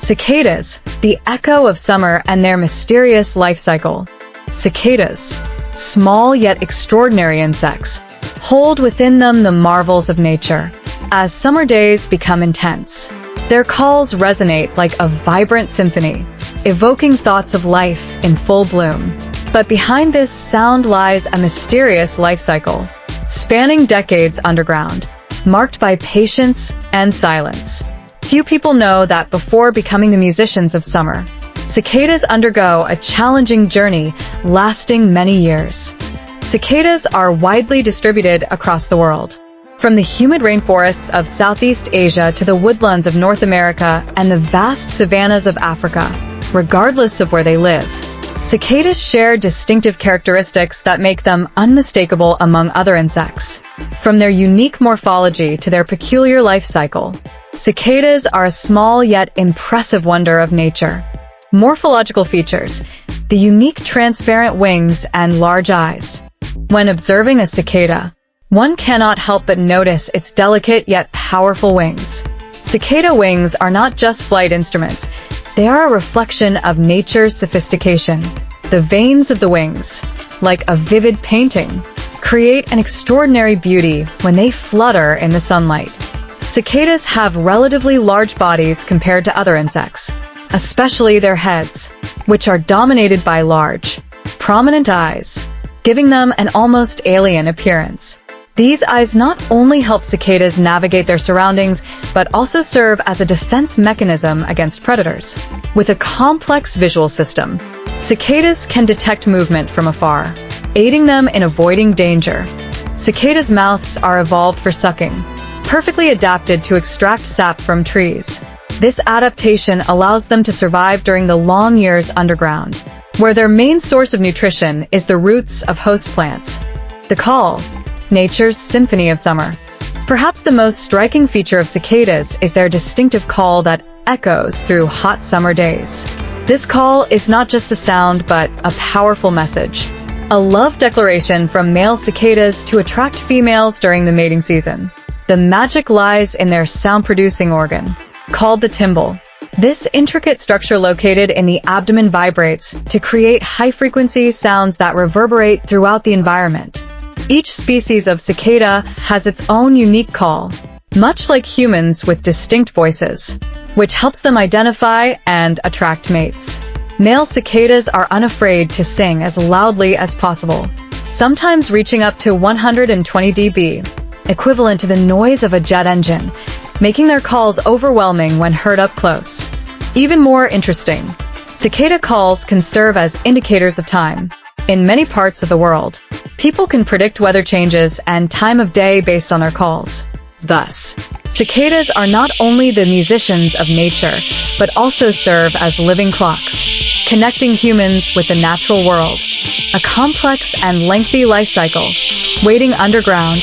Cicadas, the echo of summer and their mysterious life cycle. Cicadas, small yet extraordinary insects, hold within them the marvels of nature. As summer days become intense, their calls resonate like a vibrant symphony, evoking thoughts of life in full bloom. But behind this sound lies a mysterious life cycle, spanning decades underground, marked by patience and silence. Few people know that before becoming the musicians of summer, cicadas undergo a challenging journey lasting many years. Cicadas are widely distributed across the world, from the humid rainforests of Southeast Asia to the woodlands of North America and the vast savannas of Africa. Regardless of where they live, cicadas share distinctive characteristics that make them unmistakable among other insects. From their unique morphology to their peculiar life cycle, cicadas are a small yet impressive wonder of nature. Morphological features: the unique transparent wings and large eyes. When observing a cicada, one cannot help but notice its delicate yet powerful wings. Cicada wings are not just flight instruments, they are a reflection of nature's sophistication. The veins of the wings, like a vivid painting, create an extraordinary beauty when they flutter in the sunlight. Cicadas have relatively large bodies compared to other insects, especially their heads, which are dominated by large, prominent eyes, giving them an almost alien appearance. These eyes not only help cicadas navigate their surroundings, but also serve as a defense mechanism against predators. With a complex visual system, cicadas can detect movement from afar, aiding them in avoiding danger. Cicadas' mouths are evolved for sucking, perfectly adapted to extract sap from trees. This adaptation allows them to survive during the long years underground, where their main source of nutrition is the roots of host plants. The call, nature's symphony of summer. Perhaps the most striking feature of cicadas is their distinctive call that echoes through hot summer days. This call is not just a sound, but a powerful message. A love declaration from male cicadas to attract females during the mating season. The magic lies in their sound-producing organ, called the timbal. This intricate structure located in the abdomen vibrates to create high-frequency sounds that reverberate throughout the environment. Each species of cicada has its own unique call, much like humans with distinct voices, which helps them identify and attract mates. Male cicadas are unafraid to sing as loudly as possible, sometimes reaching up to 120 dB, equivalent to the noise of a jet engine, making their calls overwhelming when heard up close. Even more interesting, cicada calls can serve as indicators of time. In many parts of the world, people can predict weather changes and time of day based on their calls. Thus, cicadas are not only the musicians of nature, but also serve as living clocks, connecting humans with the natural world. A complex and lengthy life cycle, waiting underground,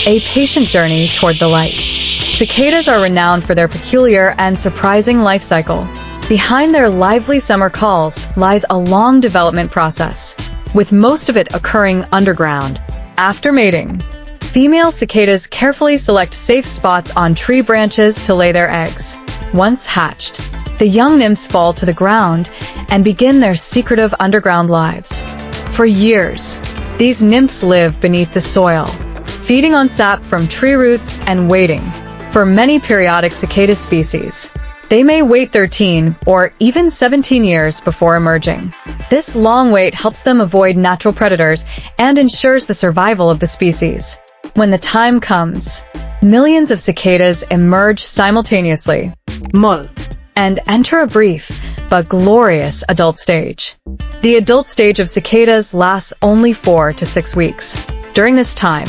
a patient journey toward the light. Cicadas are renowned for their peculiar and surprising life cycle. Behind their lively summer calls lies a long development process, with most of it occurring underground. After mating, female cicadas carefully select safe spots on tree branches to lay their eggs. Once hatched, the young nymphs fall to the ground and begin their secretive underground lives. For years, these nymphs live beneath the soil, feeding on sap from tree roots and waiting. For many periodic cicada species, they may wait 13 or even 17 years before emerging. This long wait helps them avoid natural predators and ensures the survival of the species. When the time comes, millions of cicadas emerge simultaneously and enter a brief but glorious adult stage. The adult stage of cicadas lasts only 4 to 6 weeks. During this time,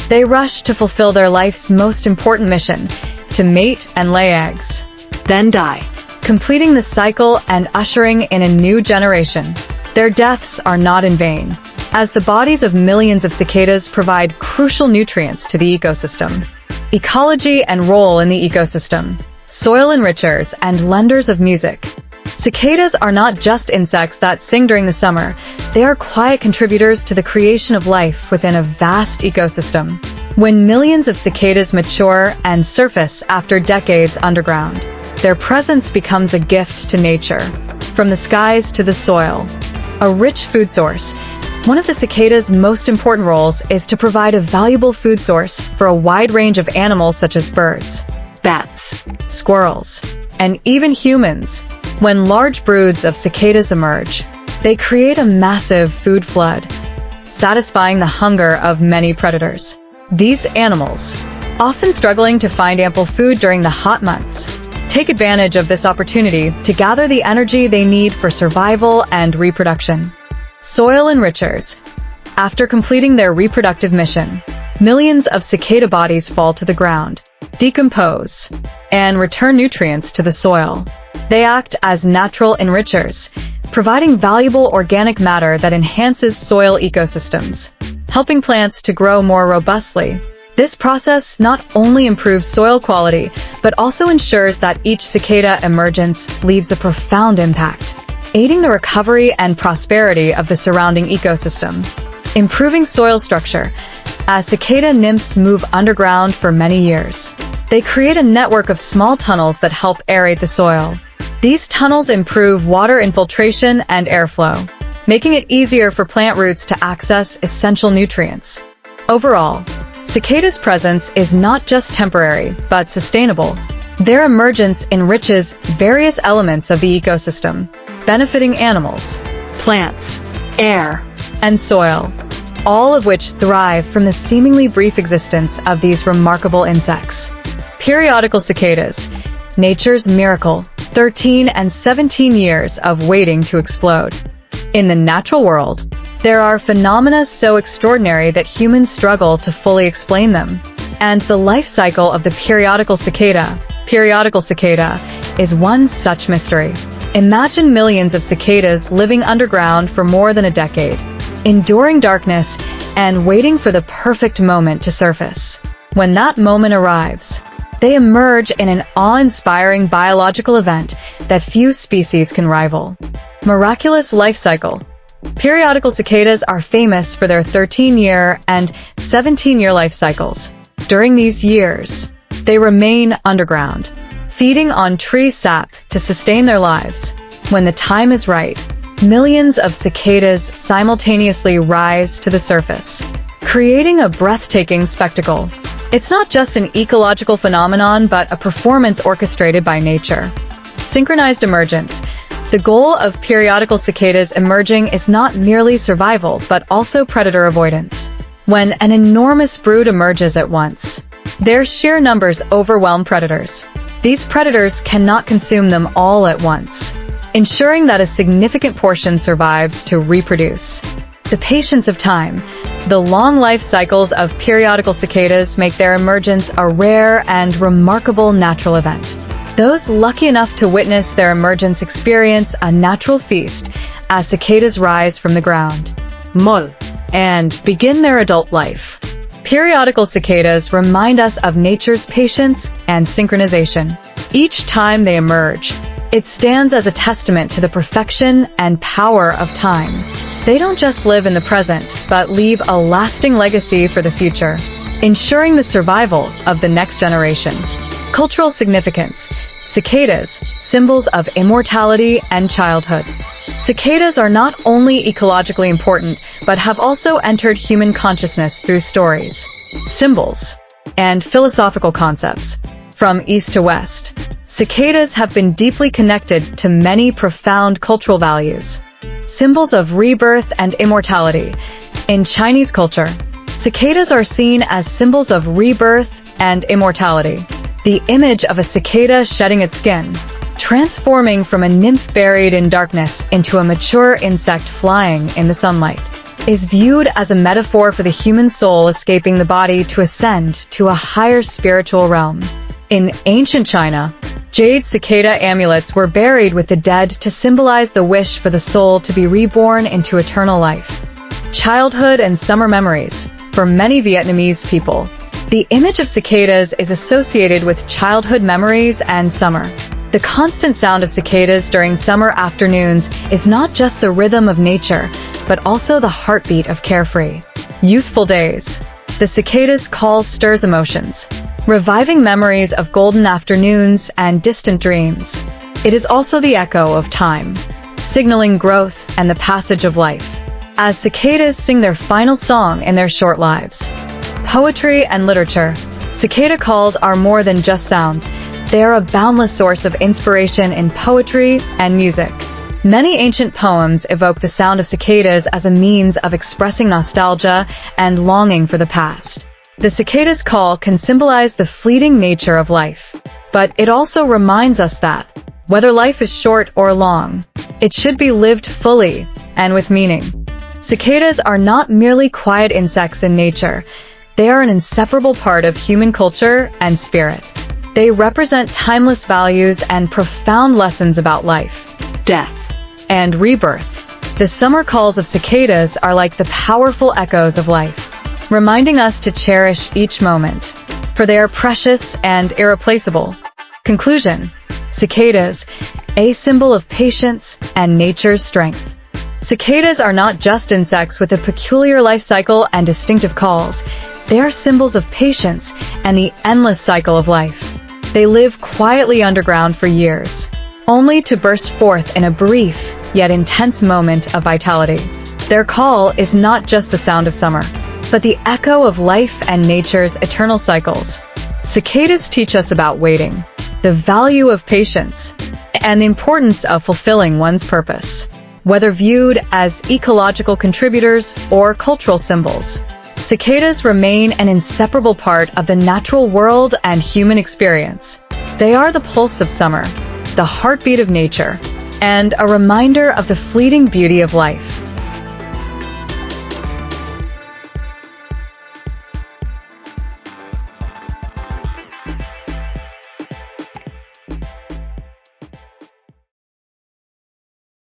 they rush to fulfill their life's most important mission, to mate and lay eggs, then die, completing the cycle and ushering in a new generation. Their deaths are not in vain, as the bodies of millions of cicadas provide crucial nutrients to the ecosystem. Ecology and role in the ecosystem. Soil enrichers and lenders of music. Cicadas are not just insects that sing during the summer, they are quiet contributors to the creation of life within a vast ecosystem. When millions of cicadas mature and surface after decades underground, their presence becomes a gift to nature, from the skies to the soil. A rich food source. One of the cicada's most important roles is to provide a valuable food source for a wide range of animals such as birds, bats, squirrels, and even humans. When large broods of cicadas emerge, they create a massive food flood, satisfying the hunger of many predators. These animals, often struggling to find ample food during the hot months, take advantage of this opportunity to gather the energy they need for survival and reproduction. Soil enrichers. After completing their reproductive mission, millions of cicada bodies fall to the ground, decompose, and return nutrients to the soil. They act as natural enrichers, providing valuable organic matter that enhances soil ecosystems, helping plants to grow more robustly. This process not only improves soil quality, but also ensures that each cicada emergence leaves a profound impact, aiding the recovery and prosperity of the surrounding ecosystem. Improving soil structure. As cicada nymphs move underground for many years, they create a network of small tunnels that help aerate the soil. These tunnels improve water infiltration and airflow, making it easier for plant roots to access essential nutrients. Overall, cicada's presence is not just temporary, but sustainable. Their emergence enriches various elements of the ecosystem, benefiting animals, plants, air, and soil, all of which thrive from the seemingly brief existence of these remarkable insects. Periodical cicadas, nature's miracle, 13 and 17 years of waiting to explode. In the natural world, there are phenomena so extraordinary that humans struggle to fully explain them. And the life cycle of the periodical cicada is one such mystery. Imagine millions of cicadas living underground for more than a decade, enduring darkness and waiting for the perfect moment to surface. When that moment arrives, they emerge in an awe-inspiring biological event that few species can rival. Miraculous life cycle. Periodical cicadas are famous for their 13-year and 17-year life cycles. During these years, they remain underground, feeding on tree sap to sustain their lives. When the time is right, millions of cicadas simultaneously rise to the surface, creating a breathtaking spectacle. It's not just an ecological phenomenon, but a performance orchestrated by nature. Synchronized emergence. The goal of periodical cicadas emerging is not merely survival, but also predator avoidance. When an enormous brood emerges at once, their sheer numbers overwhelm predators. These predators cannot consume them all at once, ensuring that a significant portion survives to reproduce. The patience of time. The long life cycles of periodical cicadas make their emergence a rare and remarkable natural event. Those lucky enough to witness their emergence experience a natural feast as cicadas rise from the ground, and begin their adult life. Periodical cicadas remind us of nature's patience and synchronization. Each time they emerge, it stands as a testament to the perfection and power of time. They don't just live in the present, but leave a lasting legacy for the future, ensuring the survival of the next generation. Cultural significance. Cicadas, symbols of immortality and childhood. Cicadas are not only ecologically important, but have also entered human consciousness through stories, symbols, and philosophical concepts. From east to west, cicadas have been deeply connected to many profound cultural values. Symbols of rebirth and immortality. In Chinese culture, cicadas are seen as symbols of rebirth and immortality. The image of a cicada shedding its skin, transforming from a nymph buried in darkness into a mature insect flying in the sunlight, is viewed as a metaphor for the human soul escaping the body to ascend to a higher spiritual realm. In ancient China, jade cicada amulets were buried with the dead to symbolize the wish for the soul to be reborn into eternal life. Childhood and summer memories. For many Vietnamese people, the image of cicadas is associated with childhood memories and summer. The constant sound of cicadas during summer afternoons is not just the rhythm of nature, but also the heartbeat of carefree, youthful days. The cicada's call stirs emotions, reviving memories of golden afternoons and distant dreams. It is also the echo of time, signaling growth and the passage of life, as cicadas sing their final song in their short lives. Poetry and literature. Cicada calls are more than just sounds. They are a boundless source of inspiration in poetry and music. Many ancient poems evoke the sound of cicadas as a means of expressing nostalgia and longing for the past. The cicada's call can symbolize the fleeting nature of life, but it also reminds us that, whether life is short or long, it should be lived fully and with meaning. Cicadas are not merely quiet insects in nature. They are an inseparable part of human culture and spirit. They represent timeless values and profound lessons about life, death, and rebirth. The summer calls of cicadas are like the powerful echoes of life, reminding us to cherish each moment, for they are precious and irreplaceable. Conclusion: cicadas, a symbol of patience and nature's strength. Cicadas are not just insects with a peculiar life cycle and distinctive calls. They are symbols of patience and the endless cycle of life. They live quietly underground for years, only to burst forth in a brief yet intense moment of vitality. Their call is not just the sound of summer, but the echo of life and nature's eternal cycles. Cicadas teach us about waiting, the value of patience, and the importance of fulfilling one's purpose. Whether viewed as ecological contributors or cultural symbols, cicadas remain an inseparable part of the natural world and human experience. They are the pulse of summer, the heartbeat of nature, and a reminder of the fleeting beauty of life.